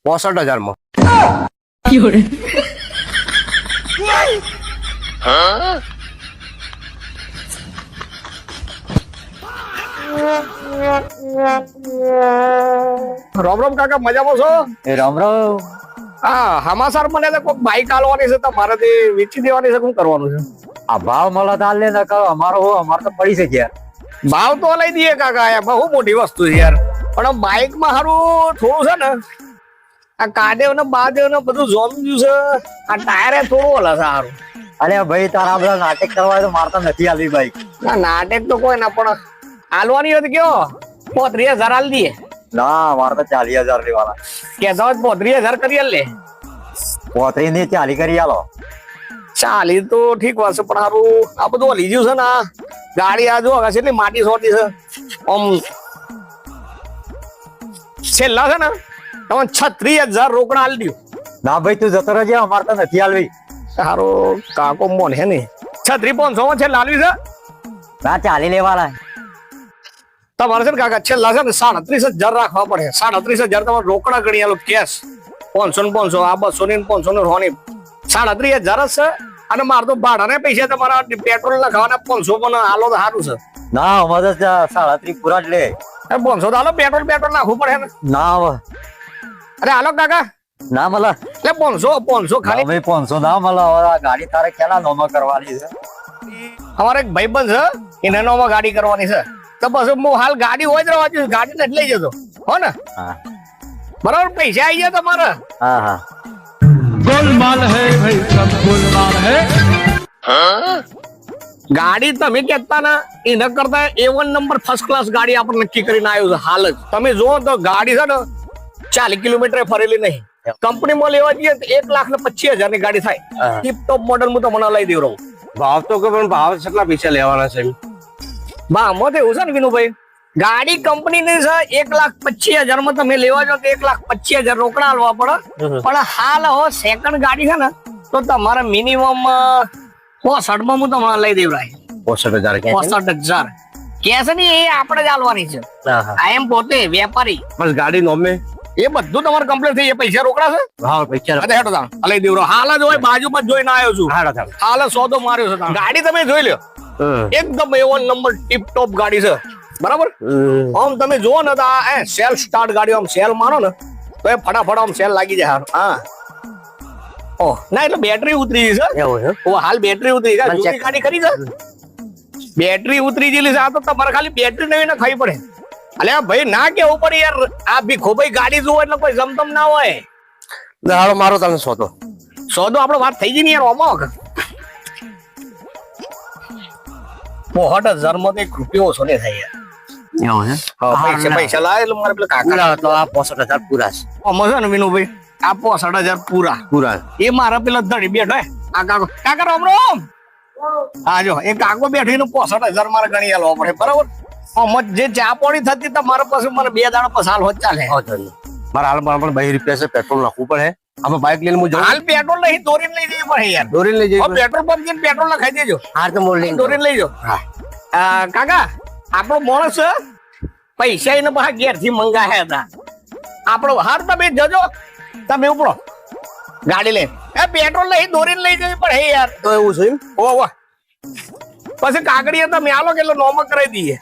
65,000 માં. રામ રામ કાકા, મજામાં છો? એ રામ રામ. હા, હમાસર મને તો કોઈક બાઈક આલવાની છે, તમારે તે વેચી દેવાની છે. શું કરવાનું છે? આ ભાવ મળે તો લે, ન કરો અમારે તો પડી છે યાર. ભાવ તો લઈ દઈએ કાકા, યાર બહુ મોટી વસ્તુ છે યાર. પણ બાઈક માં સારું થોડું છે ને, આ કાદેવ ને બાદેવ ને બધું જોમ્યું છે. આ ટાયરે થોડું હલે છે સારું. અરે ભાઈ, તારા બધા નાટક કરવા તો મારતા નથી આલી બાઈક. ના નાટક તો કોઈ ના, પણ આલવાની હોય તો કયો 35,000 આલ દઈએ. ના, મારે તો 40,000 લેવાના. કેતા હોય 35,000 કરી લે. 35 ની 40 કરી આલો. 40 તો ઠીક વાત છે, પણ સારું આ બધું હલી ગયું છે ને. ગાડી આ જો કેટલી માટી સોટી છે. આમ છેલ્લા છે ને તમે 36,000 રોકડા આલી દઉં. ના ભાઈ, તું જતો રહેજે, અમારે તો નથી આલવી. સારું કાકો મોન હે ને 36,500 માં છે લાલવી છે. ના, 40 લેવાના. તમારે છે ને કાકા છેલ્લા છે ને 37,000 રાખવા પડે. 37,000 તમારે રોકડા ગણી આલો કેશ. 500 ને 500 આ 200 ને 500 ને રોની 37,000 જ છે. અને મારે તો ભાડાને પૈસા તમારા પેટ્રોલ ના ખાવાના 500 પણ આલો તો સારું છે. ના, અમારે તો 37 પૂરા જ લે. 500 તો આલો, પેટ્રોલ નાખવું પડે ને. ના અરે હાલો કાકા, ના મળે. એટલે 500 ખાલી. ભાઈ 500 ના મળે. હવે આ ગાડી તારે કેટલા નોમાં કરવાની છે? અમારે એક ભાઈબંધ છે, એને નોમાં ગાડી કરવાની છે. તો બસ હું હાલ ગાડી હોય જ રહેવા જોઈએ, ગાડી ને જ લઈ જતો હો ને. હા બરાબર, પૈસા આવી ગયા તમારે. હા હા. गोलमाल है भाई, सब गोलमाल है. ગાડી તમે કેતા ને એના કરતા A1 નંબર ફર્સ્ટ ક્લાસ ગાડી આપણે નક્કી કરીને આવ્યું છે હાલ જ. તમે જુઓ તો ગાડી છે ને 40 કિલોમીટર ફરેલી નહીં. કંપનીમાં લેવા જઈએ તો 1,25,000 ની ગાડી થાય. ટીપ ટોપ મોડલ હું તમને લઈ દેવ રહું. ભાવ તો કે પણ ભાવ કેટલા પૈસા લેવાના છે? ભાવમાં તો એવું છે ને વિનુભાઈ, ગાડી કંપનીની છે 1,25,000 માં તમે લેવા જાવ તો 1,25,000 રોકડા આલવા પડે. પણ હાલ હવે સેકન્ડ ગાડી છે ને તો તમારે મિનિમમ 65 માં હું તમને લઈ દેવરાય. 65,000 65,000 કેસ ને એ આપણે જ આલવાની છે. આ એમ પોતે વેપારી. બસ ગાડી નોમે એ બધું તમારે કમ્પ્લીટ થઈ જાય. પૈસા રોકડા છે. ભાવ પૈસા અરે હેડો તાણ લઈ દેવરો. હાલ જ હોય, બાજુમાં જ જોઈને આવ્યો છું. હાલ જ સોદો માર્યો છે તાણ. ગાડી તમે જોઈ લો, એકદમ A1 નંબર ટીપ ટોપ ગાડી છે. બરાબર, આમ તમે જુઓ ને તો આ સેલ સ્ટાર્ટ ગાડી, આમ સેલ મારો ને તો એ ફટાફટ આમ સેલ લાગી જાય. હા ઓહ ના, એટલે બેટરી ઉતરી છે. એવું છે? ઓ હાલ બેટરી ઉતરી છે. જૂની ગાડી કરી છે, બેટરી ઉતરી ગયેલી છે. આ તો તમારે ખાલી બેટરી નવી ને ખાવી પડે. અલ્યા ભાઈ ના કેવું પડે યાર. આ ભીખો ભાઈ ગાડી જુઓ એટલે કોઈ જમતમ ના હોય. હાલો મારો તમે સોતો આપડે વાત થઈ ગઈ ને યાર. ઓમાં 65,000 માં 1 રૂપિયો ઓછો નહીં થાય યાર. એવું છે? પૈસા લાવે એટલે મારે પેલા કાકા તો આ 65,000 પૂરા છે. આમાં છે ને વિનુભાઈ, આ 65,000 પૂરા. એ મારા પેલા ધડી બેઠો હે આ કાકો. કાકા રામ રામ. હા જો એ કાકો બેઠો એનું 65,000 મારે ગણી આલવા પડે. બરાબર, આમાં જે ચા પાણી થતી તમારા પાસે મને 2 દાડા પછી હાલ હોત ચાલે. મારા હાલ પણ 2 રૂપિયા છે, પેટ્રોલ નાખવું પડે. અમે બાઇક લઈને હું જાઉં. હાલ પેટ્રોલ નહીં, દોરીને લઈ જવી પડે યાર. દોરીને લઈ જઈએ. પેટ્રોલ પંપ જઈને પેટ્રોલ ના ખાઈ દેજો. હાર તો મોડ લઈને દોરીને લઈ જાઓ. કાકા આપણો માણસ છે, પૈસા એને પાછા ઘેર થી મંગાયા હતા. આપણો હાર તમે જજો, તમે ઉપડો ગાડી લઈને. પેટ્રોલ નહીં, દોરીને લઈ જવી પડે યાર. તો એવું છે? ઓવા પછી કાગડીએ તમે આલો કે એટલે નોમક કરાવી દઈએ.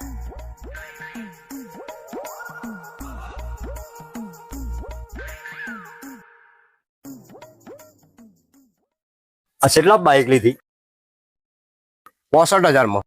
આ કેટલા બાઈક લીધી? 65,000 માં.